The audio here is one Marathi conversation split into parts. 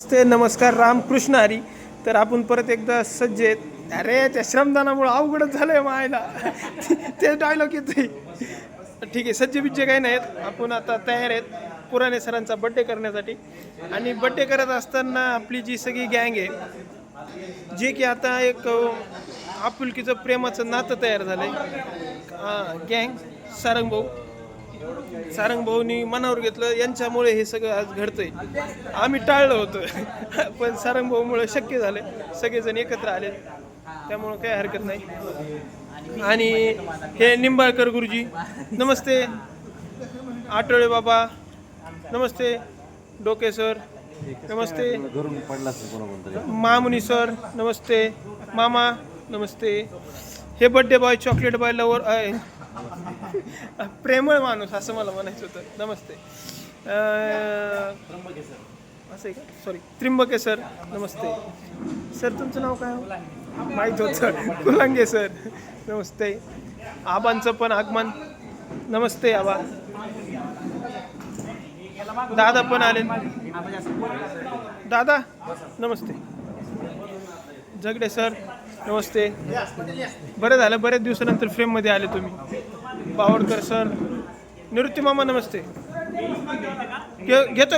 ते नमस्कार रामकृष्ण हरी. तर आपण परत एकदा सज्ज आहेत. अरे त्या श्रमदानामुळे अवघडच झालंय मायला. ते डायलॉग येते. ठीक आहे, सज्ज बिज्जे काही नाहीत. आपण आता तयार आहेत पुराणे सरांचा बड्डे करण्यासाठी. आणि बड्डे करत असताना आपली जी सगळी गँग आहे, जे की आता एक आपुलकीचं प्रेमाचं नातं तयार झालंय. गँग सारंग भाऊनी मनावर घेतलं. यांच्यामुळे हे सगळं आज घडतंय. आम्ही टाळलं होतं पण सारंग भाऊमुळे शक्य झालं. सगळेजण एकत्र आले, त्यामुळं काही हरकत नाही. आणि हे निंबाळकर गुरुजी नमस्ते, आठवळे बाबा नमस्ते, डोके सर नमस्ते, मामुनी सर नमस्ते, मामा नमस्ते. हे birthday boy chocolate boy lover आहे, प्रेमळ माणूस असं मला म्हणायचं होतं. नमस्ते. असं आहे का, सॉरी, त्रिंबके सर नमस्ते. सर तुमचं नाव काय हो? माहीत होतं, कुलांगे सर नमस्ते. आबांचं पण आगमन नमस्ते आबा. दादा पण आले, दादा नमस्ते. जगडे सर नमस्ते. बरं झालं, बरेच दिवसानंतर फ्रेममध्ये आले तुम्ही. बावडकर सर, निवृत्ती मामा नमस्ते. घेतो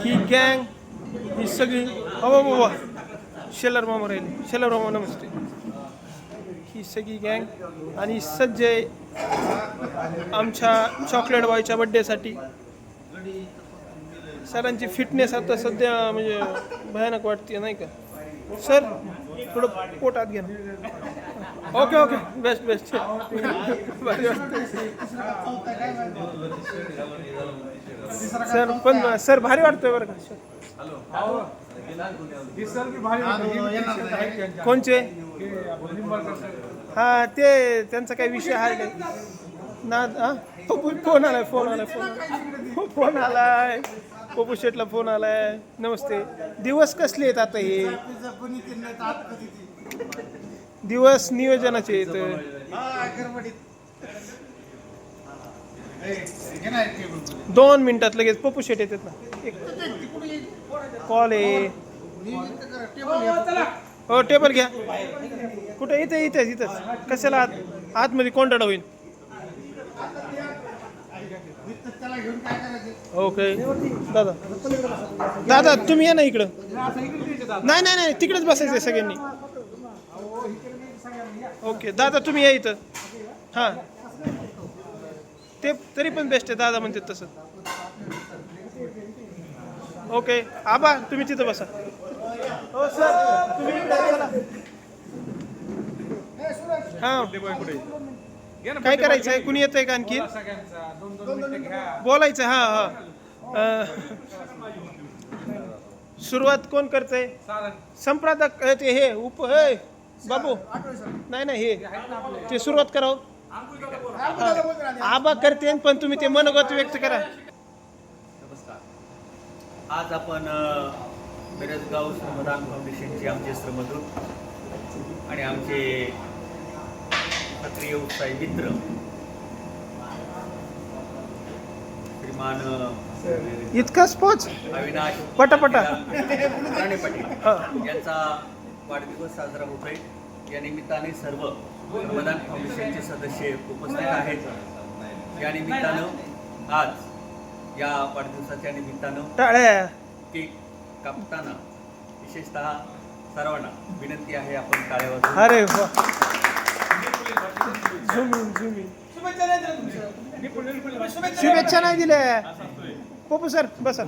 ही गँग, ही सगळी. हो बाबा, शेलर मामा राहिले, शेलर मामा नमस्ते. ही सगळी गँग आणि सज्ज आमच्या चॉकलेट बॉयच्या बड्डेसाठी. सरांची फिटनेस आता सध्या म्हणजे भयानक वाटते नाही का सर? थोडं पोटात घ्या ना. ओके बेस्ट भारी वाटतं सर. पण सर भारी वाटतंय बरं का. कोणचे? हा, ते त्यांचा काही विषय आहे काय ना? फोन आलाय पप्पू शेटला फोन आलाय. नमस्ते. दिवस कसले आहेत आता हे? दिवस नियोजनाचे आहेत. 2 मिनिटात लगेच पप्पू शेट येतात ना. कॉल आहे. हो, टेबल घ्या. कुठे? इथेच. कशाला आतमध्ये कोंडाळा होईल. ओके दादा तुम्ही या ना इकडं. नाही तिकडेच बसायचं सगळ्यांनी. ओके दादा तुम्ही या इथं. हां, ते तरी पण बेस्ट आहे, दादा म्हणते तसं. ओके आबा तुम्ही तिथं बसा. हो सर तुम्ही हां, काय करायचं आहे? कुणी येत आहे का आणखी? बोलायचं. हां. सुरुवात कोण करतंय? संप्रादक ते हे बाबू नाही हे ते सुरुवात करावं. आबा करते पण तुम्ही ते मनोगत व्यक्त करा. नमस्कार. आज आपण मिरजगाव श्रमदान फाउंडेशनचे आमचे श्रमदूत आणि आमचे सक्रिय उत्साही मित्र श्रीमान इतका स्पोच अविनाश पटापटा राणे पाटील यांचा वाढदिवस साजरा होतोय. या निमित्ताने सर्व श्रमदान फाउंडेशनचे सदस्य उपस्थित आहेत. या निमित्तानं आज या वाढदिवसाच्या निमित्तानं टाळ्या केक कापताना विशेषतः सर्वांना विनंती आहे, आपण टाळ्या वाजवू. अरे वा, शुभेच्छा नाही दिल्या. पप्पू सर बसा.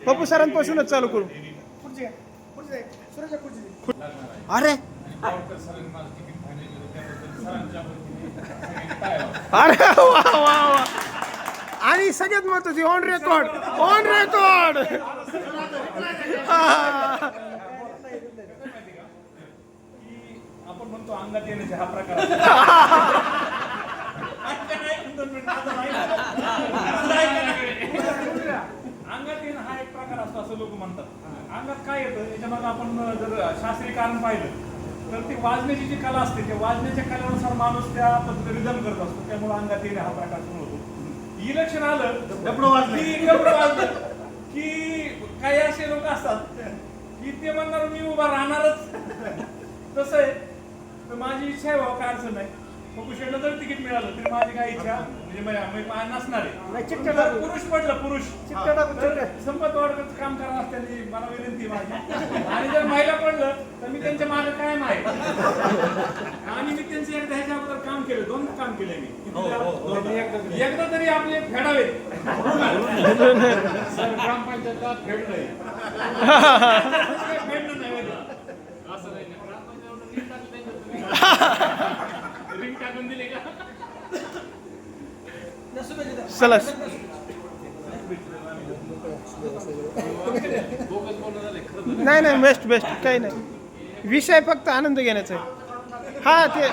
पप्पू सरांपासूनच चालू करू. अरे वा. आणि सगळ्यात महत्वाची ऑन रेकॉर्ड. आपण म्हणतो अंगात येण्याचे हा प्रकार. अंगात येणं हा एक प्रकार असतो असं लोक म्हणतात. अंगात काय येतं याच्या मागे आपण जर शास्त्रीय कारण पाहिलं तर ती वाजण्याची जी कला असते त्या वाजण्याच्या कलेनुसार माणूस त्या पद्धतीने रिदम करत असतो, त्यामुळे अंगात येणे हा प्रकार सुरू होतो. इलेक्शन आलं की डबडं वाजलं की काही असे लोक असतात की ते म्हणणार मी उभा राहणारच. तसं आहे तर माझी इच्छा आहे बाबा, काय अडचण नाही. पप्पू शेटला जर तिकीट मिळालं तरी माझी काय इच्छा म्हणजे पाय नसणार आहे. जर पुरुष पडलं पुरुष संपत वाढकरचं काम करावं त्यांनी मला विनंती माझी. आणि जर महिला पडलं तर मी त्यांच्या मागे कायम आहे. आणि मी त्यांचे एकदा ह्याच्या अगोदर काम केलं, 2 काम केले मी. एकदा तरी आपले फेडावे ग्रामपंचायतला फेडलंय. फेडलं नाही असं नाही. रिंग टाकून दिले का? चला नाही नाही, बेस्ट बेस्ट काही नाही. विषय फक्त आनंद घेण्याचा आहे. हा ते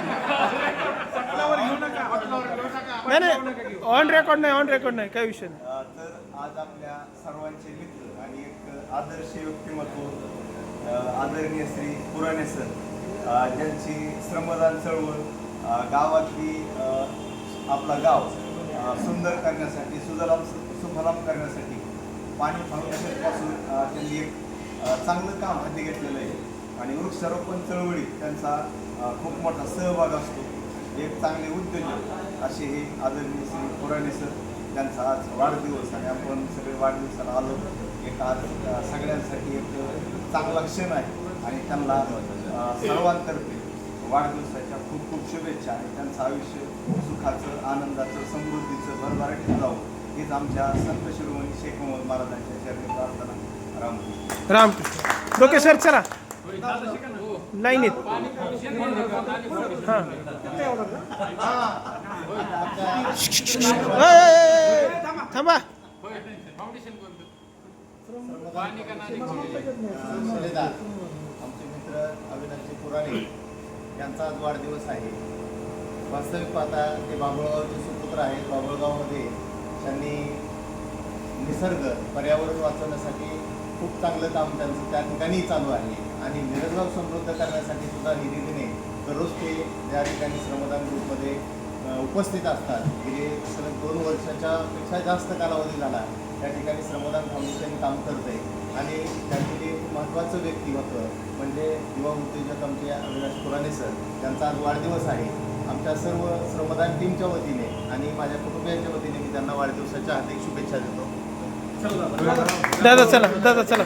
नाही नाही, ऑन रेकॉर्ड नाही काही विषय नाही. तर आज आपल्या सर्वांचे मित्र आणि एक आदर्श व्यक्तिमत्व आदरणीय श्री पुराणे सर, ज्यांची श्रमदान चळवळ गावातली आपला गाव सुंदर करण्यासाठी, सुफलाम करण्यासाठी पाणी फाउंडेशनपासून त्यांनी एक चांगलं काम हाती घेतलेलं आहे. आणि वृक्षारोपण चळवळीत त्यांचा खूप मोठा सहभाग असतो. एक चांगले उद्योजक असे हे आदरणीय श्री पुराणे सर, त्यांचा आज वाढदिवस आणि आपण सगळे वाढदिवसाला आलो. एक आज सगळ्यांसाठी एक चांगला क्षण आहे आणि त्यांना सर्वांतर्फे वाढदिवसाच्या खूप खूप शुभेच्छा. आणि त्यांचं आयुष्य सुखाचं, आनंदाचं, समृद्धीचं भरभराटीत जावं हीच आमच्या संत शिरोमणी शेख मोहम्मद महाराजांच्या चरणी प्रार्थना. रामकृष्ण रामकृष्ण. डोके सर चला लाईनीत. थांबा. शिलेदार आमचे मित्र अविनाशजी पुराणे यांचा आज वाढदिवस आहे. वास्तविक पाहता ते बाभुळगावचे सुपुत्र आहेत. बाभुळगावमध्ये त्यांनी निसर्ग, पर्यावरण वाचवण्यासाठी खूप चांगलं काम त्यांचं त्या ठिकाणी चालू आहे. आणि मिरजगाव समृद्ध करण्यासाठी सुद्धा निधीने दररोज ते त्या ठिकाणी श्रमदान ग्रुपमध्ये उपस्थित असतात. गेले सलग 2 वर्षाच्या पेक्षा जास्त कालावधी झाला त्या ठिकाणी श्रमदान फाउंडेशन काम करत आहे. आणि त्यातील एक महत्त्वाचं व्यक्तिमत्व म्हणजे युवा उद्योजक आमचे अविनाश पुराणे सर, त्यांचा आज वाढदिवस आहे. आमच्या सर्व श्रमदान टीमच्या वतीने आणि माझ्या कुटुंबियांच्या वतीने मी त्यांना वाढदिवसाच्या हार्दिक शुभेच्छा देतो. दादा चला, दादा चला.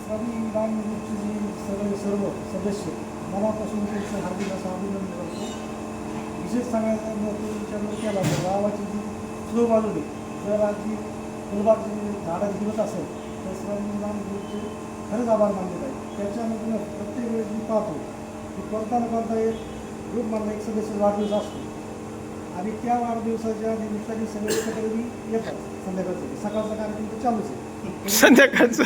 श्रमदान ग्रुपचे सर्व सदस्य मनापासून त्यांचं हार्दिक असं अभिनंदन करतो. विशेष सांगायचं तुमच्या केला तर गावाची जी स्लो बाजू आहे, जर आज जी फुलबागची झाडाचे दिवस असेल तर श्रमदान ग्रुपचे खरंच आभार मानले पाहिजे. त्याच्यामधून प्रत्येक वेळेस मी पाहतो की कोणता ना कोणता एक ग्रुपमधला एक सदस्य वाढदिवस असतो आणि त्या वाढदिवसाच्या निमित्ताने सगळे एकत्र मी येतात. संध्याकाळचं सकाळचा कार्यक्रम तर चालूच आहे. संध्याकाळचं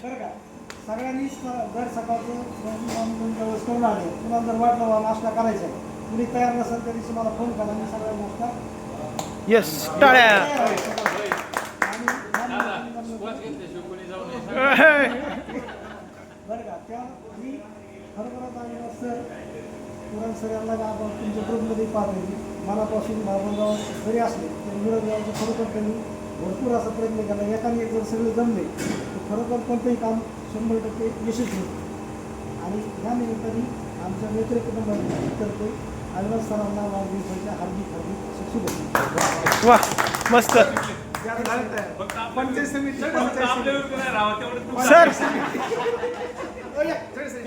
बरं का, सगळ्यांनी जर सकाळचं वेळेस करून आले, तुम्हाला जर वाटलं नाश्ता करायचा आहे, कुणी तयार नसेल तरी तुम्हाला फोन करा, मी सगळ्या नाश्ता येस टाळ्या. बरं का, त्या मी खरोखरच आणि सर पुरण सर यांना आपण तुमच्या ग्रुपमध्ये पाहतो की मनापासून बाबुळगाव जरी असले तरी मिरजगावचं खरोखर त्यांनी भरपूर असा प्रयत्न केला. एकाने जर सगळे जमले तर खरोखर कोणतंही काम 100% यशस्वी होतं. आणि ह्या निमित्ताने आमच्या मित्र कुटुंबातर्फे अविनाश सरांना वाढदिवसाच्या हार्दिक हार्दिक शुभेच्छा. वा मस्त सर.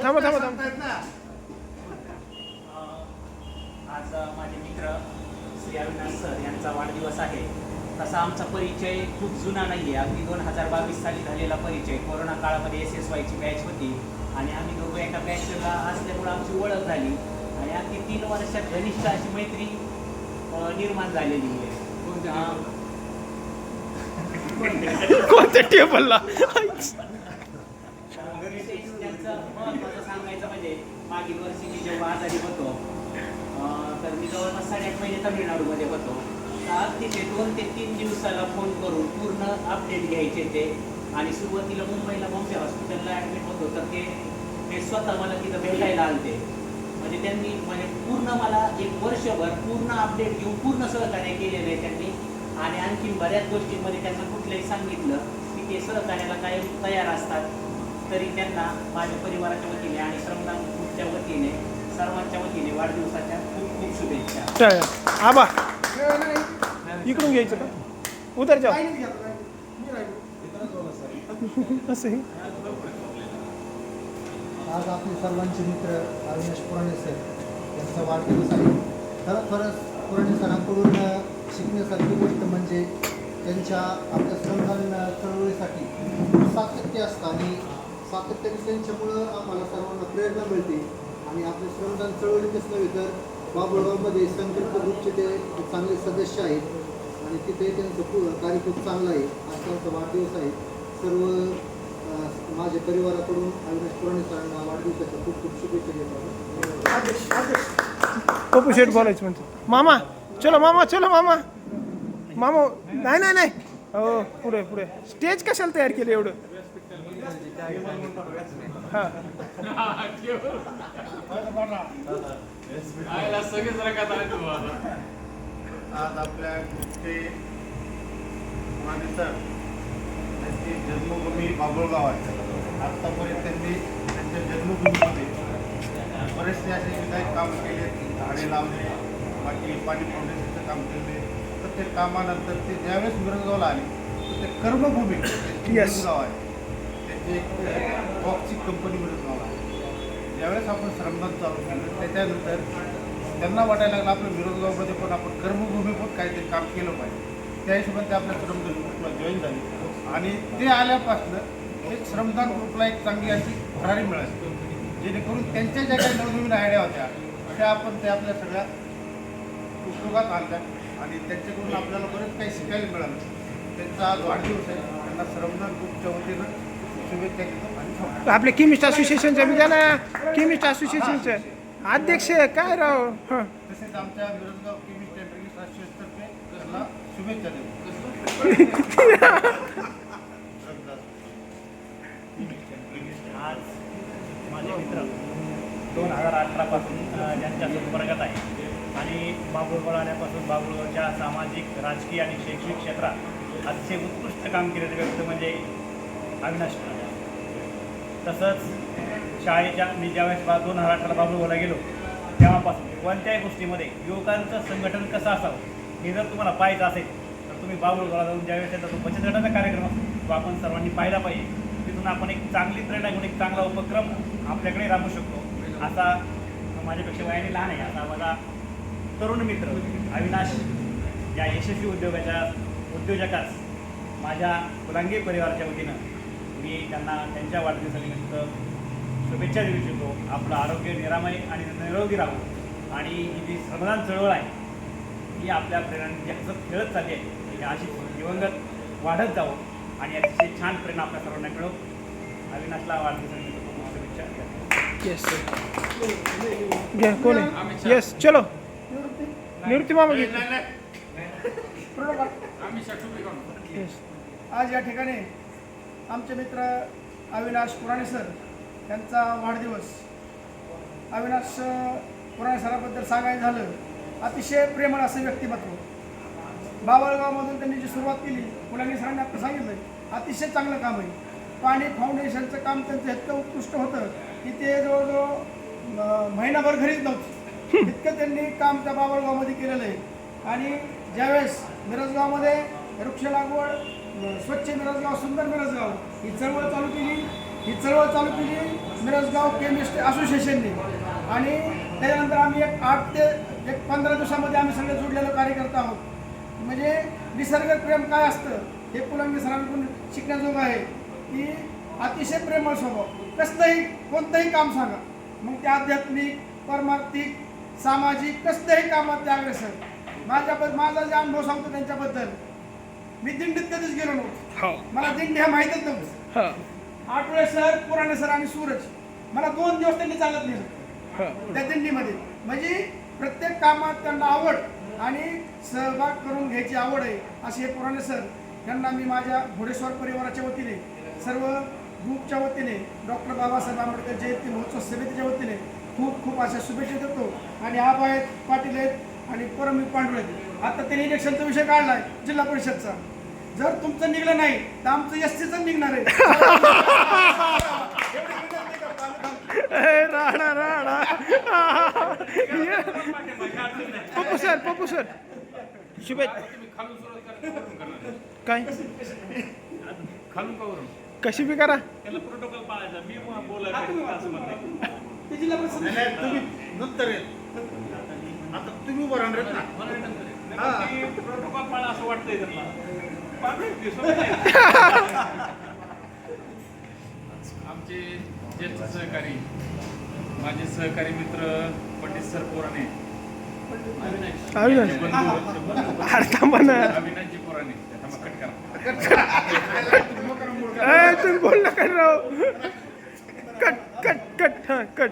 थांबा थांबा थांबा. आज माझे मित्र श्री अविनाश सर यांचा वाढदिवस आहे. तसा आमचा परिचय खूप जुना नाही आहे, अगदी 2022 साली झालेला परिचय. कोरोना काळामध्ये SSYची बॅच होती आणि आम्ही दोघं एका बॅचला असल्यामुळं आमची ओळख झाली आणि अगदी 3 वर्षात घनिष्ठ अशी मैत्री निर्माण झालेली आहे. कोणत्या टेबलला त्यांचं महत्त्वाचं सांगायचं म्हणजे मागील वर्षी मी जेव्हा आजारी होतो तर मी जवळपास 8.5 महिने तामिळनाडूमध्ये होतो. तर अगदीचे 2 ते 3 दिवसाला फोन करून पूर्ण अपडेट घ्यायचे ते. आणि सुरुवातीला मुंबईला बॉम्बे हॉस्पिटलला ॲडमिट होतो तर ते स्वतः मला तिथं भेटायला आलते. म्हणजे त्यांनी म्हणजे पूर्ण मला एक वर्षभर पूर्ण अपडेट घेऊन पूर्ण सहकार्य केलेलं आहे त्यांनी. आणि आणखीन बऱ्याच गोष्टींमध्ये त्यांना कुठलंही सांगितलं की ते सहकार्याला कायम तयार असतात. तरी त्यांना माझ्या परिवाराच्या वतीने आणि श्रमदान ग्रुपच्या वतीने सर्वांच्या वतीने वाढदिवसाच्या खूप खूप शुभेच्छा. आबा इकडून घ्यायचं का उतर जाऊ असं आहे. आज आपले सर्वांचे मित्र अविनाश पुराणे सर यांचा वाढदिवस आहे. खरोखरच पुराणे सरांकडून शिकण्यासारखी गोष्ट म्हणजे त्यांच्या आपल्या श्रमदान चळवळीसाठी सातत्य असतं आणि सातत्याने त्यांच्यामुळं आम्हाला सर्वांना प्रेरणा मिळते. आणि आपल्या श्रमदान चळवळीतच नव्हे तर बाबुळगावमध्ये संकल्प ग्रुपचे ते चांगले सदस्य आहेत आणि तिथे त्यांचं कार्य खूप चांगलं आहे. आज त्यांचा वाढदिवस आहे. सर्व माझ्या परिवाराकडून अविनाश पुराणे सरांना वाढदिवसाच्या खूप खूप शुभेच्छा देतो. पप्पू शेठ बोलायचं म्हणतो मामा चलो मामा नाही नाही नाही हो पुढे पुढे स्टेज कशाला तयार केलं एवढं हां आज आपल्या ग्रुपचे पुराणे सर त्यांची जन्मभूमी बाबुळगाव आहे. आत्तापर्यंत त्यांनी त्यांच्या जन्मभूमीमध्ये बरेचसे असे विधायक काम केले, झाडे लावले, बाकी पाणी फाउंडेशनचं काम केले. तर ते कामानंतर ते ज्यावेळेस मिरजगावला आले तर ते कर्मभूमी मिरजगाव आहे. त्यांची एक बॉक्सची कंपनी मिरजगाव आहे. ज्यावेळेस आपण श्रमदान चालू केलं त्याच्यानंतर त्यांना वाटायला लागलं आपलं मिरजगावमध्ये पण आपण कर्मभूमी पण काहीतरी काम केलं पाहिजे. त्या हिशोबाने ते आपल्या श्रमदान ग्रुपला जॉईन झाले आणि ते आल्यापासनं एक श्रमदान ग्रुपला एक चांगली अशी भरारी मिळाली, जेणेकरून त्यांच्या ज्या काही नवनवीन आयडिया होत्या त्या आपण त्या आपल्या सगळ्या उपयोगात आणल्या आणि त्यांच्याकडून आपल्याला बरेच काही शिकायला मिळालं. त्यांचा आज वाढदिवस आहे. त्यांना श्रमदान ग्रुपच्या वतीनं शुभेच्छा देतो आणि आपले केमिस्ट असोसिएशनच्या मी ना केमिस्ट असोसिएशनचे अध्यक्ष काय राव हां तसेच आमच्या मिरजगाव केमिस्ट अँड ड्रिंक्स असोसिएशनतर्फे त्यांना शुभेच्छा देतो. आज माझे मित्र 2018 पासून ज्यांच्या संपर्कात आहे आणि बाबुळगाव आल्यापासून बाबुळगावच्या सामाजिक राजकीय आणि शैक्षणिक क्षेत्रात अतिशय उत्कृष्ट काम केलेले व्यक्ती म्हणजे अविनाश पुराणे. तसंच शाळेच्या मी ज्यावेळेस 2018 बाबुळगावला गेलो तेव्हापासून कोणत्याही गोष्टीमध्ये युवकांचं संघटन कसं असावं हे जर तुम्हाला पाहायचं असेल तर तुम्ही बाबुळगावला जाऊन ज्यावेळेस त्याचा तो बचत गटाचा कार्यक्रम असतो तो आपण सर्वांनी पाहिला पाहिजे. तिथून आपण एक चांगली प्रेरणा घेऊन एक चांगला उपक्रम आपल्याकडे राबवू शकतो. असा माझ्यापेक्षा वयाने लहान आहे असा माझा तरुण मित्र अविनाश या यशस्वी उद्योजकास माझ्या फुलांगी परिवाराच्या वतीनं मी त्यांना त्यांच्या वाढदिवसानिमित्त शुभेच्छा देऊ इच्छितो. आपलं आरोग्य निरामय आणि निरोगी राहू आणि ही जी श्रमदान चळवळ आहे ही आपल्या प्रेरणाने जी हसत खेळत चालली आहे ही अशी दिवंगत वाढत जावं आणि अतिशय छान प्रेरणा आपल्या सर्वांना मिळो. अविनाशला वाढदिवसानिमित्त खूप शुभेच्छा. येस घे कोण आहे येस चलो निवृत्ती मामा घे येस आज या ठिकाणी आमचे मित्र अविनाश पुराणे सर यांचा वाढदिवस. अविनाश पुराणे सराबद्दल सांगायचं झालं अतिशय प्रेमळ असं व्यक्तिमत्व. बाबुळगावमधून त्यांनी जी सुरुवात केली मुलांनी सरांनी आता सांगितलं अतिशय चांगलं काम आहे. पाणी फाउंडेशनचं काम त्यांचं इतकं उत्कृष्ट होतं की ते जवळजवळ महिनाभर घरीच नव्हतं इतकं त्यांनी काम त्या बाबुळगावमध्ये केलेलं आहे. आणि ज्यावेळेस मिरजगावमध्ये वृक्ष लागवड स्वच्छ मिरजगाव सुंदर मिरजगाव ही चळवळ चालू केली मिरजगाव केमिस्ट असोसिएशनने. आणि त्याच्यानंतर आम्ही एक 8 ते 15 दिवसामध्ये आम्ही सगळे जुडलेलो कार्यकर्ता आहोत. म्हणजे निसर्गप्रेम काय असतं हे पुलंगी सरांकडून शिकण्याजोगं आहे की अतिशय प्रेमळ स्वभाव. कसलंही कोणतंही काम सांगा मग ते आध्यात्मिक परमार्थिक सामाजिक कसल्याही कामात ते अग्रेसर. माझा जे अनुभव सांगतो त्यांच्याबद्दल मी दिंडीत कधीच गेलो नव्हतो. हो मला दिंडी हा माहीतच नव्हतं. हो आठवडे सर, पुराणे सर आणि सूरज मला 2 दिवस त्यांनी चालत नेलं हो त्या दिंडीमध्ये. म्हणजे प्रत्येक कामात त्यांना आवड आणि सहभाग करून घ्यायची आवड आहे असे हे पुराणे सर यांना मी माझ्या घोडेस्वार परिवाराच्या वतीने, सर्व ग्रुपच्या वतीने, डॉक्टर बाबासाहेब आंबेडकर जयंती महोत्सव समितीच्या वतीने खूप खूप अशा शुभेच्छा देतो. आणि आबा आहेत, पाटील आहेत आणि परम पांडुळे आहेत. आता त्यांनी इलेक्शनचा विषय काढला आहे जिल्हा परिषदचा. जर तुमचं निघलं नाही तर आमचं एसटीचं निघणार आहे. राणा राणा पप्पू सर शुभेच्छा. काय खालून का वरून कशी बी करा. त्याला प्रोटोकॉल पाळायचा. मी बोलायला असं म्हणते. ते जिल्हा परिषद नाही, नाही, तुम्ही नंतर येत. आता तुम्ही उभं राहणार ना. प्रोटोकॉल पाळा असं वाटतंय त्यांना. पाळते, सोबत आहे. आमचे ज्येष्ठ सहकारी, माझे सहकारी मित्र पंडित सर पोराणे, अविनाश अविनाशजी पोराणे, कट करा. तुम्ही बोल नका राव. कट कट कट हां कट.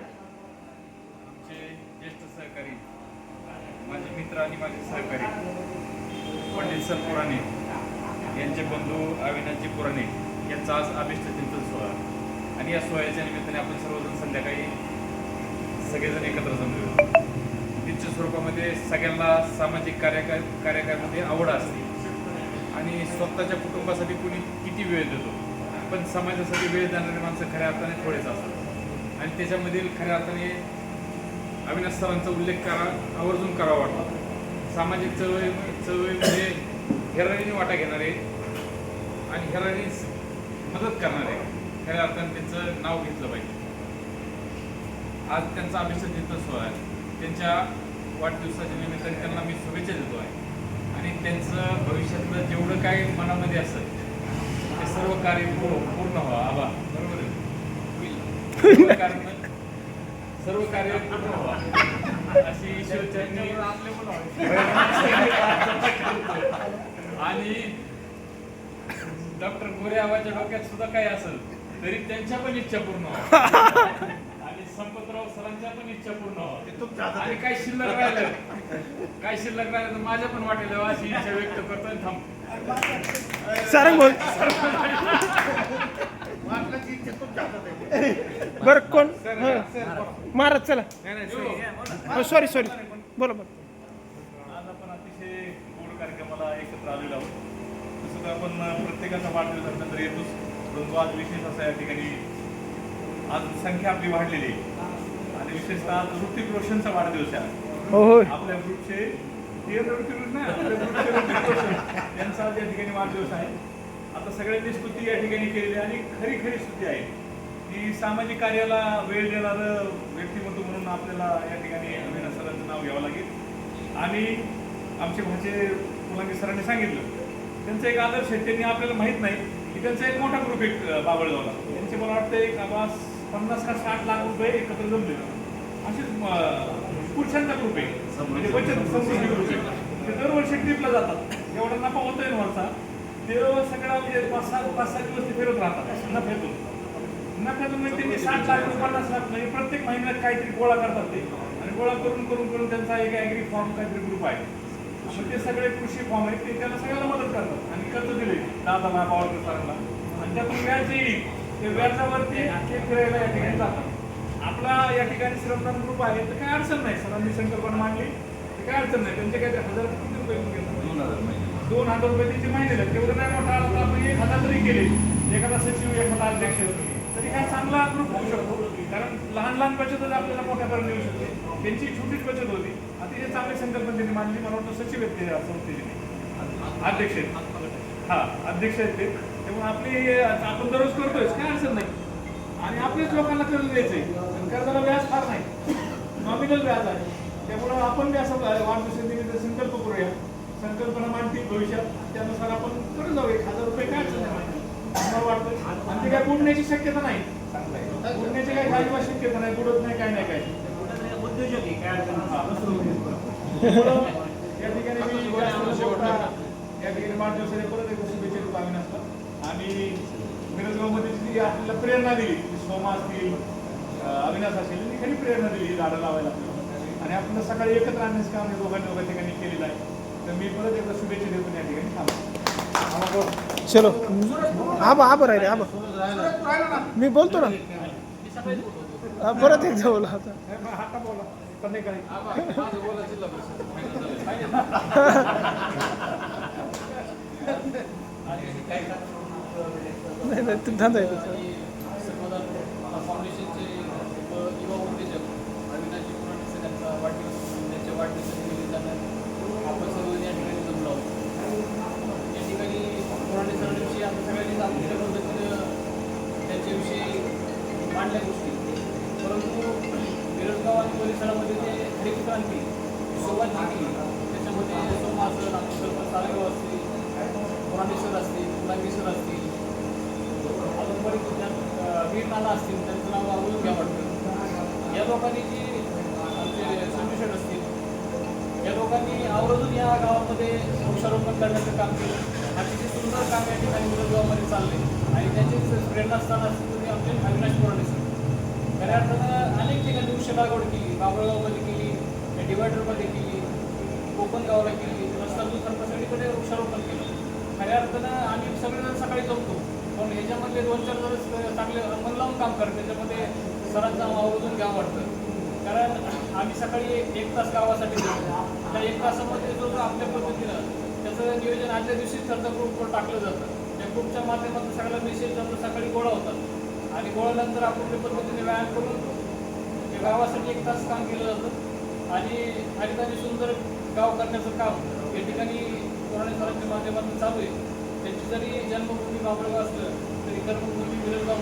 आमचे ज्येष्ठ सहकारी, माझे मित्र आणि माझे सहकारी पंडित सर पुराणे यांचे बंधू अविनाशजी पुराणे यांचा आज अभिष्ट चिंतन सोहळा. आणि या सोहळ्याच्या निमित्ताने आपण सर्वजण संध्याकाळी सगळेजण एकत्र जमलो. निश्चित स्वरूपामध्ये सगळ्यांना सामाजिक कार्यामध्ये आवड असते आणि स्वतःच्या कुटुंबासाठी कोणी किती वेळ देतो, पण समाजासाठी वेळ देणारे माणसं खऱ्या अर्थाने थोडेच असतात. आणि त्याच्यामधील खऱ्या अर्थाने अविनाश सरांचा उल्लेख आवर्जून करावा वाटतो. सामाजिक चळवळीमध्ये हेरारीने वाटा घेणारे आणि हेरारी मदत करणारे खऱ्या अर्थाने त्यांचं नाव घेतलं पाहिजे. आज त्यांचा अभिषेक चिंतन सोहळा आहे. त्यांच्या वाढदिवसाच्या निमित्ताने त्यांना मी शुभेच्छा देतो आहे. आणि त्यांचं भविष्यातलं जेवढं काही मनामध्ये असेल ते सर्व कार्य पूर्ण व्हावं. आबा बरोबर आहे. सर्व कार्य पूर्ण व्हावं अशी ईश्वरचरणी आणि डॉक्टर गोरे आबाच्या डोक्यात सुद्धा काही असेल तरी त्यांच्या पण इच्छा पूर्ण व्हावं आणि संपतराव सरांच्या पण इच्छा पूर्ण व्हावं. आणि काही शिल्लक राहिलं तर माझ्या पण वाटेल अशी इच्छा व्यक्त करतो आणि थांब. सारंग बोल. बरं कोण महाराज चला. सॉरी बोला. आज आपण अतिशय गोड कार्यक्रमाला एकत्र आलेलो आहोत. तसं तर आपण प्रत्येकाचा वाढदिवसानंतर येतोच, परंतु आज विशेष असं या ठिकाणी आज संख्या आपली वाढलेली आहे आणि विशेषतः आज ऋतिक रोशनचा वाढदिवस आहे. होय आपल्या ग्रुपचे ऋतिक रोशन यांचा आज या ठिकाणी वाढदिवस आहे. आता सगळ्यांनी स्तुती या ठिकाणी केलेली आणि खरी स्तुती आहे की सामाजिक कार्याला वेळ देणारं व्यक्तिमत्व म्हणून आपल्याला या ठिकाणी अविनाश सरांचं नाव घ्यावं लागेल. आणि आमचे भाचे मुलांनी सरांनी सांगितलं त्यांचं एक आदर्श आहे. त्यांनी आपल्याला माहीत नाही की त्यांचा एक मोठा ग्रुप आहे बाबळगावला. त्यांचे मला वाटतं एक 50 का 60 लाख रुपये एकत्र जमले. असेच पुरुषांचा ग्रुप आहे, म्हणजे बचत समृद्धी ग्रुप आहे. ते दरवर्षी ट्रिपला जातात. एवढा नफा होतोय ना वरचा, ते सगळा म्हणजे 5-6 दिवस ते फिरत राहतात नफ्यातून. म्हणजे त्यांनी 60 लाख 50 लाख म्हणजे प्रत्येक महिन्यात काहीतरी गोळा करतात ते. आणि गोळा करून त्यांचा एक ॲग्री फॉर्म काहीतरी ग्रुप आहे. मग ते सगळे कृषी फॉर्म आहेत ते त्याला सगळ्याला मदत करतात आणि कर्ज दिले 10 लाख पावडर सरांना. आणि त्यातून व्याज येईल ते व्याजावरती ते फिरायला या ठिकाणी जातात. आपला या ठिकाणी श्रमदान ग्रुप आहे तर काही अडचण नाही. सरांनी संकल्पना मांडली तर काही अडचण नाही. त्यांचे काही 1000 किती रुपये घेतात? 2000 रुपये त्यांचे महिन्याला. तेवढं नाही मोठा आला तर आपण 1000 जरी केले, एखादा सचिव एखादा अध्यक्ष तरी हा चांगला ग्रुप होऊ शकतो. कारण लहान बचतच आपल्याला मोठ्यापर्यंत येऊ शकते. त्यांची छोटीच बचत होती. अतिशय चांगली संकल्पना त्यांनी मांडली. मला वाटतं सचिव आहेत ते संस्थेचे, अध्यक्ष आहेत. अध्यक्ष आहेत ते. त्यामुळे आपण दररोज करतोय काय अडचण नाही. आणि आपल्याच लोकांना कर्ज द्यायचंय. कर्जाला व्याज फार नाही, नॉमिनल व्याज आहे. त्यामुळं आपण बी असं वाढदिवसानिमित्त संकल्प करूया. संकल्पना मांडतील भविष्यात, त्यानुसार आपण करत जाऊ. 1000 रुपये काय अडचण नाही मला वाटतं. आणि ते काय बुडण्याची शक्यता नाही. बुडण्याची काही अजिबात शक्यता नाही. बुडत नाही, काय नाही. काय उद्योजक आहे, काय अडचण. या ठिकाणी मी या ठिकाणी त्यांनी वाढदिवसाने परत एकदा शुभेच्छा देतो अविनाशला. आणि मिरजगावमध्ये जी आपल्याला प्रेरणा दिली, सोमा असतील, अविनाश असेल, यांनी खरी प्रेरणा दिली ही झाडं लावायला आपल्याला. आणि आपण सकाळी एकत्र आणण्याचं काम हे दोघांनी ठिकाणी केलेलं आहे. तर मी परत एकदा शुभेच्छा देतो या ठिकाणी थांबतो. चलो आबा राहिले आबा मी बोलतो ना परत एकदा बोला आता. आता बोला संध्याकाळी. नाही तुम्ही थांबायचं फाउंडेशनचे युवा उद्योजक अविनाशजी पुराणे सर यांचा वाढदिवस, त्यांच्या वाढदिवसाच्या निमित्तानं आपण सर्व या ठिकाणी जमलो आहोत. या ठिकाणी पुराणे सरांविषयी आपण सगळ्यांनी चांगल्या पद्धतीनं त्यांच्याविषयी मांडल्या गोष्टी, परंतु मिरजगाव आणि परिसरामध्ये जे हरित क्रांती सुरुवात केली त्याच्यामध्ये सोमा असेल, आमचं सालगाव असतील, पुराणे सर असतील, गुलाबी सर असतील, अजून बरेच वीर नाना असतील, त्यांचं नाव आवडून घ्या वाटतं. या लोकांनी जी आमचे संजूषण असतील, या लोकांनी आवर्जून या गावामध्ये वृक्षारोपण करण्याचं काम केलं. अतिशय सुंदर काम या ठिकाणी मिरजगावामध्ये चालले आणि त्याचे प्रेरणास्थान असतील तुम्ही आमचे अविनाश पुराणे सर. खऱ्या अर्थानं अनेक ठिकाणी वृक्ष लागवड केली, बाबळगावमध्ये केली, डिवायडरमध्ये केली, कोकण गावाला केली, रस्ता दुसऱ्या सगळीकडे वृक्षारोपण केलं. खऱ्या अर्थानं आम्ही सगळेजण सकाळी जमतो, पण ह्याच्यामधले 2-4 दिवस चांगले मन लावून काम करतो. त्याच्यामध्ये सरांचं आवर्जून घ्यावं वाटतं, कारण आम्ही सकाळी 1 तास गावासाठी देतो. त्या 1 तासामध्ये जो आपल्या पद्धतीनं त्याचं नियोजन आदल्या दिवशी ठरतं ग्रुपवर टाकलं जातं. त्या ग्रुपच्या माध्यमातून सगळ्या मेसेज जातो, सकाळी गोळा होतात आणि गोळ्यानंतर आपापल्या पद्धतीने व्यायाम करून त्या गावासाठी 1 तास काम केलं जातं आणि हरित आणि सुंदर गाव करण्याचं काम या ठिकाणी पुराणे सरांच्या माध्यमातून चालू आहे. त्यांची जरी जन्मभूमी बाबळगाव असलं तरी कर्मभूमी मिरजगाव